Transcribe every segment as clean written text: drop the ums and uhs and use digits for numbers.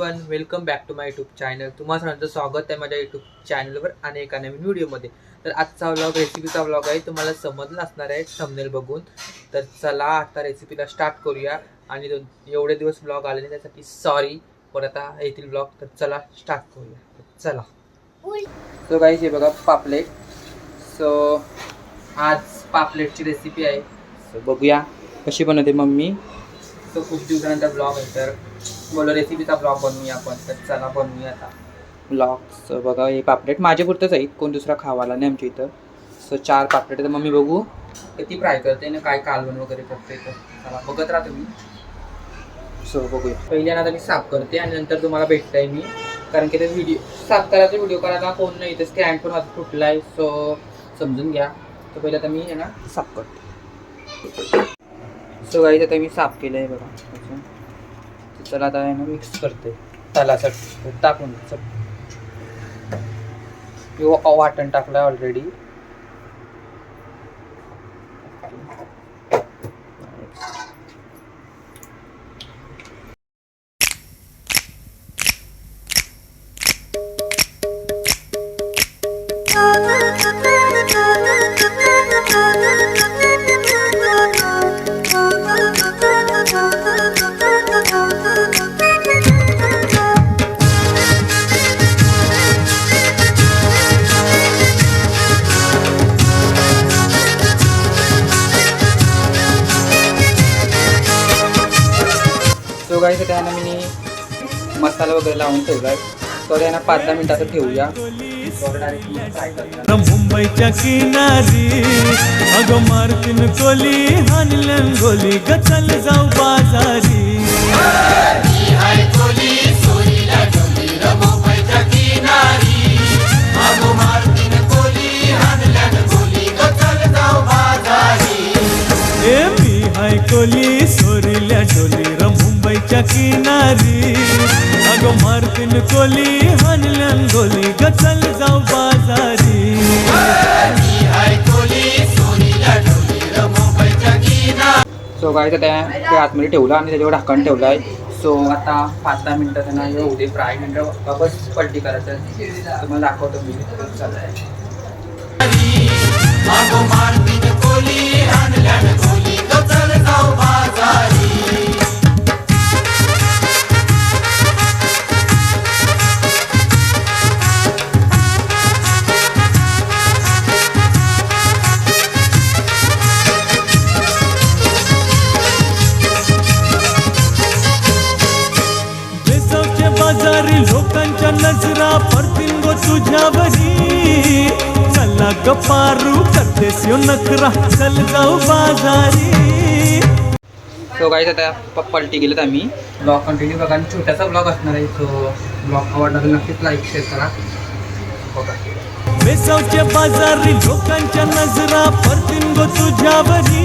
Everyone, welcome back to my YouTube channel. तुम्हा सर्वांचं स्वागत आहे माझ्या यूट्यूब चॅनलवर आणि एका नवीन व्हिडिओमध्ये. तर आजचा व्लॉग रेसिपीचा व्लॉग आहे. तुम्हाला समजलं असणार आहे थंबनेल बघून. तर चला आता रेसिपीला स्टार्ट करूया. आणि एवढे दिवस व्लॉग आले नाही त्यासाठी सॉरी, पण आता येथील व्लॉग. तर चला स्टार्ट करूया. चला. सो गाईस, हे बघा पापलेट. सो आज पापलेटची रेसिपी आहे. सो बघूया कशी बनवते मम्मी. तो खूप दिवसानंतर ब्लॉग आहे, तर बोला रेसिपीचा ब्लॉग बनवूया आपण. तर चला बनवूया आता ब्लॉग. सो बघा, हे पापलेट माझ्या पुरतंच आहेत, कोण दुसरा खावाला नाही आमच्या इथं. सो 4 पापलेट. तर मम्मी बघू किती फ्राय करते ना, काय कालवण वगैरे करते. तर चला बघत राहा तुम्ही. सो बघूया. पहिल्या आता मी साफ करते आणि नंतर तुम्हाला भेटताय मी, कारण की ते व्हिडिओ साफ करायचा व्हिडिओ करायला कोण नाही इथे. स्टँड पण माझा फुटला आहे, सो समजून घ्या. तर पहिलं आता मी आहे ना साफ करते. सो गाईस, आता मी साफ केलं आहे बघा. चला आता आहे ना मिक्स करते तालासाठी टाकून. वाटण टाकलं ऑलरेडी. सो गाईस, त्यानं मी मसाला वगैरे लावून ठेवला आहे. तर त्यानं 5-10 मिनिटाचं ठेवूया. मुंबईच्या किनारी अगं मारतीन कोली हानलन गोली गचल जाऊ बाजारी. मी हाय कोली सोरील्या डोली र मुंबईच्या किनारी अगं मारतीन कोली हानलन गोली गचल जाऊ बाजारी. सो गाईस, त्या आतमध्ये ठेवलं आणि त्याच्यावर ढक्कन ठेवलं आहे. सो आता 5-10 मिनिटं त्यांना येऊ दे. फ्राय मिनिटं बस पलटी करायचं. तुम्हाला दाखवतो मी. बाजारी लोकांच्या नजरा पडतील गो तुझ्यावरी. चला गपारू करतेस यो नखरा चल जाऊ बाजारी. सो गाईस, आता पलटी गेलेत आम्ही. ब्लॉग कंटिन्यू बघा आणि छोटासा ब्लॉग असणार आहे. सो ब्लॉग आवडला तर नक्कीच लाईक शेअर करा. बघा बेसावच्या बाजारी लोकांच्या नजरा पडतील गो तुझ्यावरी.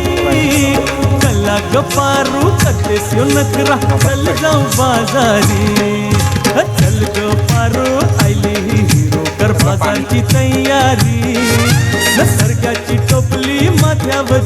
चला गपारू करतेस यो नखरा चल जाऊ बाजारी. चल ग पारो आयली हिरो कर बाजारची तयारी. निसर्गाची टोपली माथ्यावर